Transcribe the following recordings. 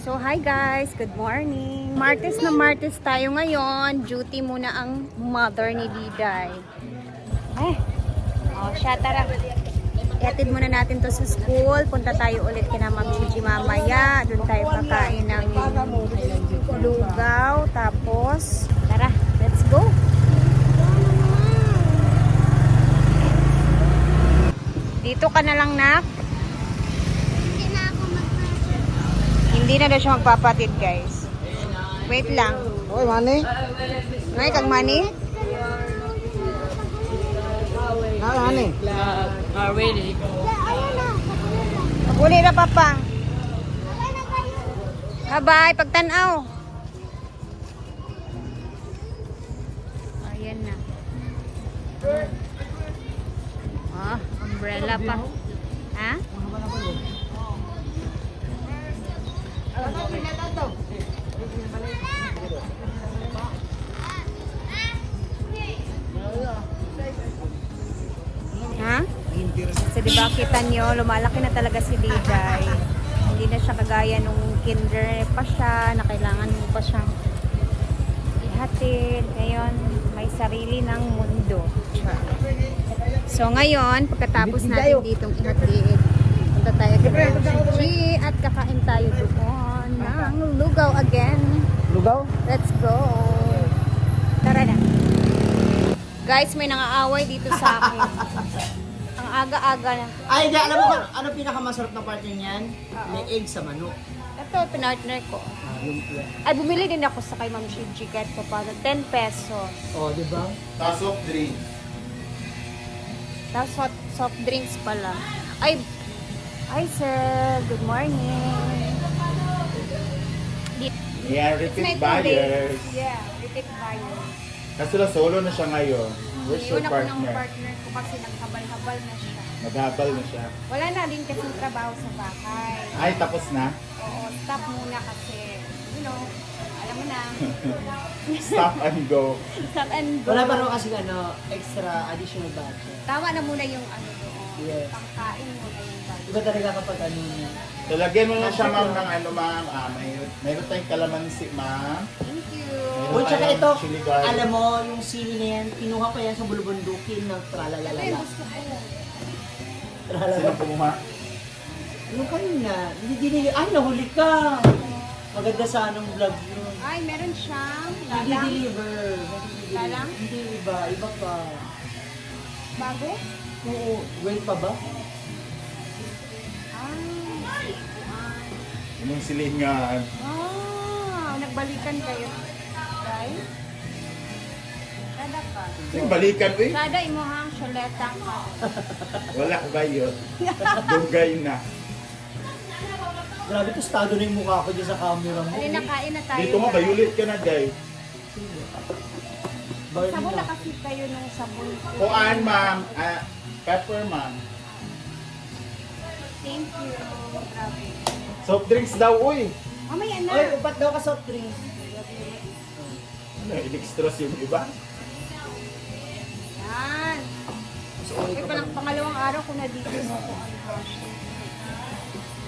So hi guys, good morning. Martes na Martes tayo ngayon. Duty muna ang mother ni Diday. Siya tara. Ihatid muna natin to sa school. Punta tayo ulit kina Ma'am Gigi mamaya. Doon tayo kakain ng lugaw. Tapos, tara, let's go. Dito ka na lang, nak. Hindi na daw siya magpapatid, guys. Wait lang. Oy, money? Ngay kang money? Honey. Already. Huli na, papa. Bye-bye, pagtanaw. Ayan na. Umbrella pa. Ha? Ha? So diba kita nyo, lumalaki na talaga si Diday. Hindi na siya kagaya nung kinder pa siya, na kailangan mo pa siyang ihatid. Ngayon, may sarili ng mundo. So ngayon, pagkatapos natin ditong ihatid, punta tayo kay Gigi at kakain tayo doon ng lugaw again. Lugaw? Let's go! Tara na. Guys, may nangaaway dito sa akin. Ang aga-aga na. Ay, hindi. Alam mo kung ano pinakamasarap na part niyan? May egg sa manok. Ito, pinartner ko. Lumpia. Ay, bumili din ako sa kay Ma'am Gigi kahit pa paano. 10 pesos. Oh, di ba? Tapos soft drink. Tapos soft drinks pala. Ay, sir. Good morning. Yeah, It's repeat my 2 days. buyers. Yeah, repeat buyers. Kasi la solo na siya ngayon. Where's your Iwan ako ng partner? partner ko kasi naghabal-habal na siya. Naghabal na siya. Wala na din kasi trabaho sa bahay. Ay, tapos na? Oo, stop muna kasi, you know, alam mo na. Stop and go. Stop and go. Wala pa rin kasi extra additional budget. Tama na muna yung ano doon. Yes. Pangkain muna yung budget. Iba talaga kapag So, lagyan mo na siya, ma'am, ng ano, ma'am. Mayroon tayong kalamansi, ma'am. Thank you. Oh, tsaka ito, Chili garlic. alam mo, yung sili na yan, kinuha pa yan sa bulubundukin ng Ito tralalala. yung gusto ko. Sino kumuha? Ano kayo na? Hindi, ay, nahuli ka! Maganda sa anong vlog yun. Ay, meron siyang Hindi lalang. deliver. Lalang? Hindi iba pa. Bago? Oo, wait pa ba? Yung silingan. Nagbalikan kayo. Guys? Kada ka. Yung balikan, uy. Kada imuhang syoleta ka. Wala ba yun? Dugay na. Grabe, tostado na yung mukha ko dyan sa camera mo. Dali na, kain na tayo. Dito nga, bayulit ka na, guys. Barney Sabon na. na kasi kayo ng sabon ko. Kuan, ma'am. Pepper, ma'am. Thank you. Grabe. Soft drinks daw, uy. Mamaya na. Oy, upat daw ka soft drinks. Ano, in-extras yung iba. Yan. Ay, palang pangalawang araw ko na dito sa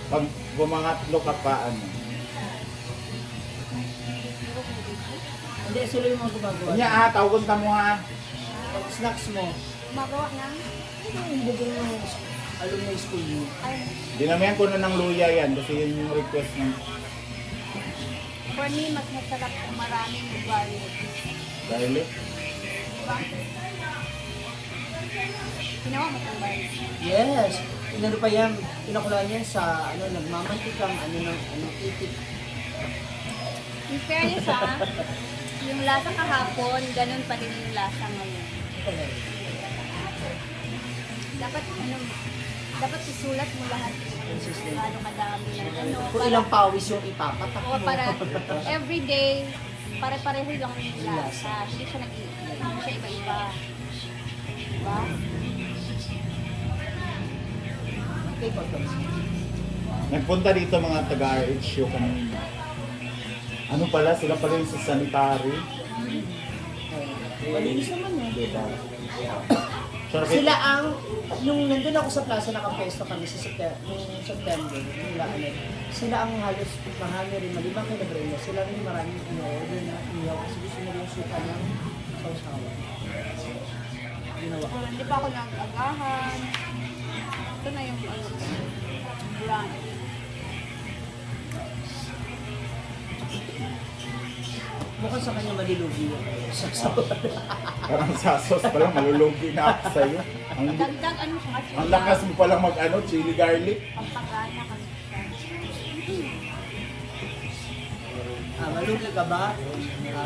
Pag bumangatlo ka pa, ano. Hindi, sila yung mga gumagawa. Kanya, tawagon ka mo, ha. Snacks mo. Magawa na. Yung bugong ng alumni school mo. Ay, Dinamihan ko na ng luya yan kasi yun yung request ng for me, mas masarap kung maraming garlic. garlic. Diba? Ginawa mo itong garlic. Yes. Inano pa yan, pinakulaan yan sa, nagmamantikang, itik. In fairness yung lasa kahapon, ganun pa rin yung lasa ngayon. Dapat isulat mo lahat kung gaano kadami ng ano. Kung ilang pawis yung ipapatak O mo. para everyday, pare-pareho lang yung lasa. Hindi siya hindi siya iba-iba. Diba? Okay, pagkakas. Nagpunta dito mga taga-RHU kanina. Ano pala, sila pala yung sa sanitary. Malinis naman eh. Diba? Sila ang, nung nandun ako sa plaza, nakapesto kami sa September, sila ang halos mahami rin, malibang kay Gabriela, sila rin maraming in-order na iniyaw kasi gusto nila yung suka ng sausawa. Ginawa. Pero hindi pa ako nag-agahan. Ito na yung brand. Mukhang sa kanya malilugi yun. Parang sa sauce pa lang, malulugi na ako sa'yo. Dagdag ano siya kasi. Ang lakas mo palang chili garlic. Pampagana kasi siya. Malugi ka ba?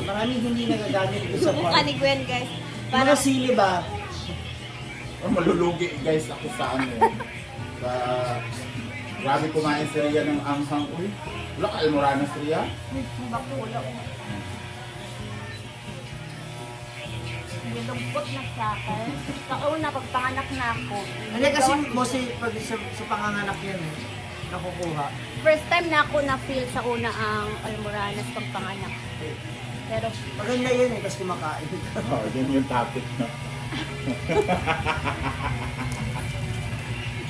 Maraming hindi nagagamit ko sa Mukha ni Gwen, guys. Mga sili ba? Malulugi guys ako sa ano. Sa... Grabe kumain si Ria ng anghang. Uy, wala ka almoranas Ria? Yung bakula ko. Nilungkot na sa akin. Kauna, pagpanganak na ako. Hindi kasi mostly pag sa panganganak yan nakukuha. First time na ako na-feel sa una ang almoranas pagpanganak. Pero, Maganda yun kasi kumakain. Oh, yun yung topic na.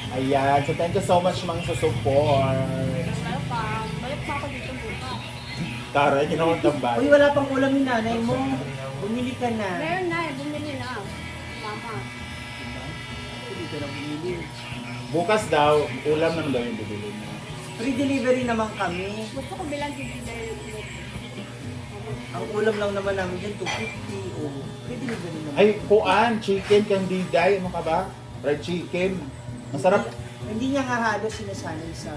Ayan, so thank you so much mga sa support. welcome. Balik pa ako dito bukas. Tara, ginawa tambay. Uy, wala pang ulam yung nanay mo. Bumili ka na. Meron na, bumili na. Mama. Dito na bumili. Bukas daw, ulam naman daw yung bibili mo. Free delivery naman kami. Gusto ko bilang dito dahil Ang ulam lang naman namin dyan, 250 o free delivery naman. Ay, kuan, chicken candiday, ano ka ba? Fried chicken. Masarap. Hindi niya nga halos sinasanay sa...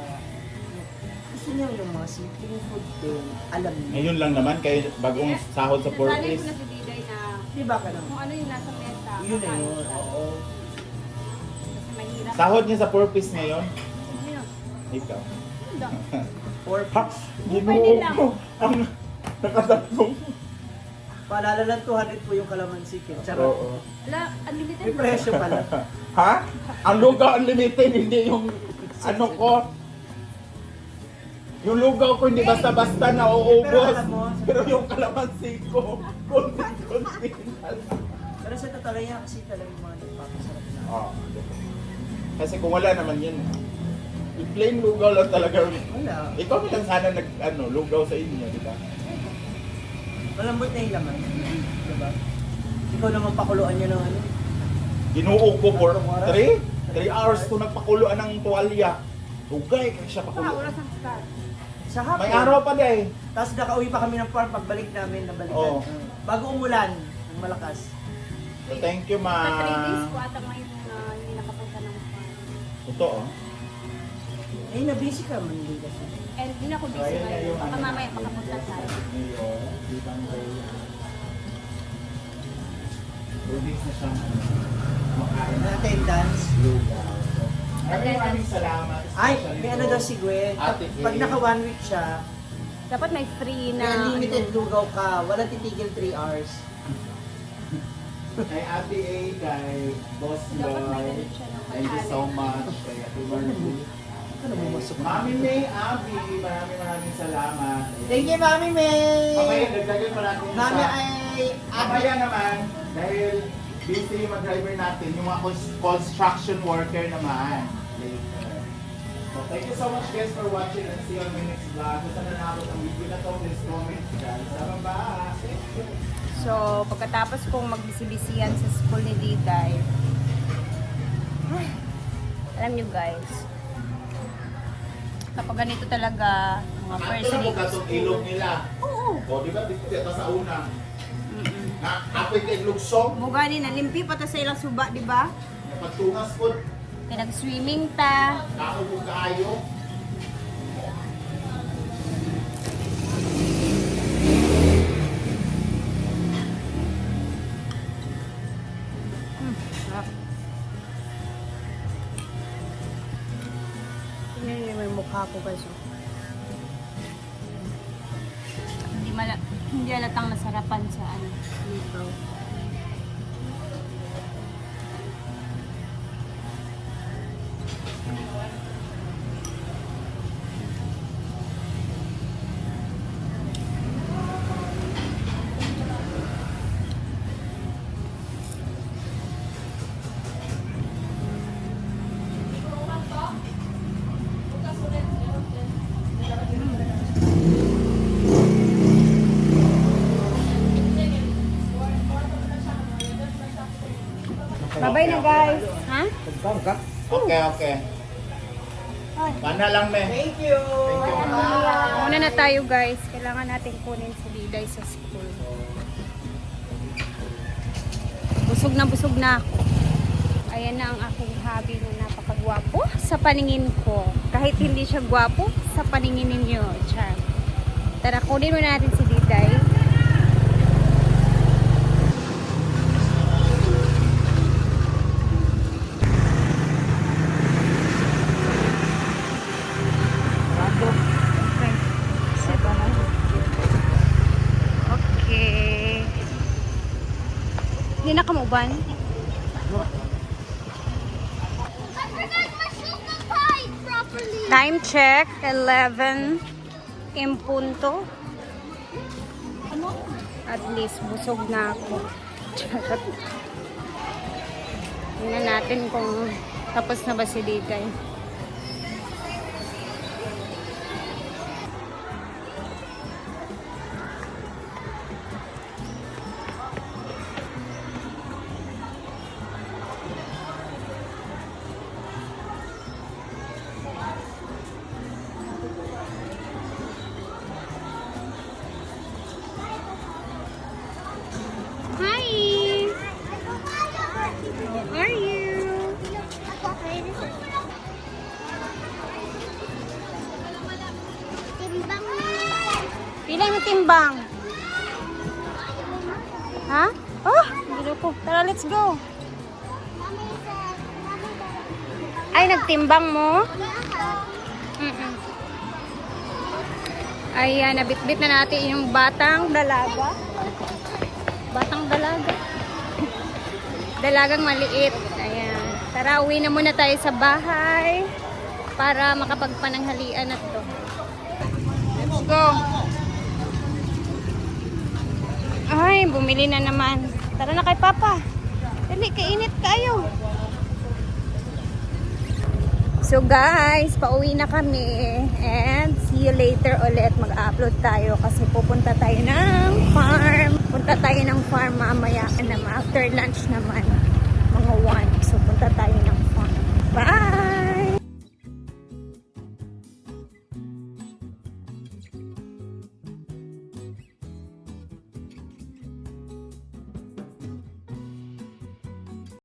Gusto niya yung mga simple food din. Alam niya. Ngayon lang naman, kay bagong sahod sa Nasanay ko Portis. na si Diday na Di ba ka naman? kung ano yung nasa mesa. Yun na kakain yun. siya. Oo. Kasi mahirap. Sahod niya sa Portis ngayon. Ayun. Ikaw. Hindi. Or Ha? Pwede lang. Ginoo ko. Ang nakatatong. paalala lang 200 po yung calamansi kit. Charot. Oo. Wala, unlimited May presyo pala. Ha? Ang lugaw unlimited, hindi yung ano ko. Yung lugaw ko hindi basta-basta na Pero uubos. alam mo, Pero yung kalamansi ko, konti-konti na lang. Pero sa totoo lang yan, kasi talagang mga nagpapasarap na. Oo. Kasi kung wala naman yun, yung plain lugaw lang talaga. Wala. Ikaw lang sana lugaw sa inyo, di ba? Malambot na yung laman. Diba? Ikaw naman pakuluan niya ng ano. Ginuo ko for 3 hours ko nagpakuluan ng tuwalya. Tugay, kasi siya Ah, pakulo. wala sa start. Sa hapon. May araw pa day. Tapos nakauwi pa kami ng farm, pagbalik namin, nabalikan. Oo. Bago umulan, ng malakas. So thank you, Sa 3 days ko ma. ata ngayon na hindi nakapunta ng farm. Totoo. Eh, na-busy ka man din kasi. And hindi na ako busy ngayon. Baka mamaya makapunta tayo. Release na siya. Makain Na na. attendance. Lugaw. Maraming salamat. Ay, may ano daw si Gwen. Ate Pag Gwen. naka 1 week siya, Dapat may free may na unlimited ano. lugaw ka. Walang titigil 3 hours. Kay Ate A, kay Boss Dapat may Lloyd. ganun siya ng Thank you so much. Kay Ate Marley. Ano mo masok? Mami May, Abby, maraming salamat. Thank you, Mami May! Mamaya, dagdagan pa natin Mami isa. ay... Mamaya naman, dahil busy yung mga driver natin, yung mga construction worker naman. Later. So, thank you so much guys for watching and see you on my next vlog. Kung saan na nakabot ang video na to, please comment guys. Sa baba. So, pagkatapos kong magbisi-bisiyan sa school ni Diday, alam nyo guys, kapag ganito talaga, mga first Ito na week po of katong school. ilog nila. Oo. O, di ba? Dito ito sa una. Na, apoy kay lugsong. Mugani na, limpi pa ta sa ilang suba, di ba? Napatungas po. Kaya nag-swimming ta. Nakaupo kaayo. Sarap. Tingnan niyo yung mukha ko guys. Oh. Hindi halatang nasarapan sa ano, dito. Bye na guys. Ha? Okay, okay. Mana lang, me. Thank you! Thank you, ma'am. Muna na tayo guys. Kailangan natin kunin si Diday sa school. Busog na ako. Ayan na ang aking hobby na napakagwapo sa paningin ko. Kahit hindi siya gwapo, sa paningin ninyo. Char. Tara, kunin muna natin si Diday. Okay. Okay. Hindi na kamuban? Time check, 11 in punto. At least busog na ako. Tingnan natin kung tapos na ba si Diday. Hi! How are you? Pila yung timbang? Ha? Oh, hindi ko. Tara, let's go. Ay, nagtimbang mo? Mm-mm. Ayan, nabitbit na natin yung batang dalaga. Batang dalaga. Dalagang maliit. Ayan. Tara, uwi na muna tayo sa bahay para makapagpananghalian na to. Let's go. Ay, bumili na naman. Tara na kay Papa. Dali, kainit kayo. So guys, pauwi na kami. And see you later ulit. Mag-upload tayo kasi pupunta tayo ng farm. Punta tayo ng farm mamaya. After lunch naman. Mga 1.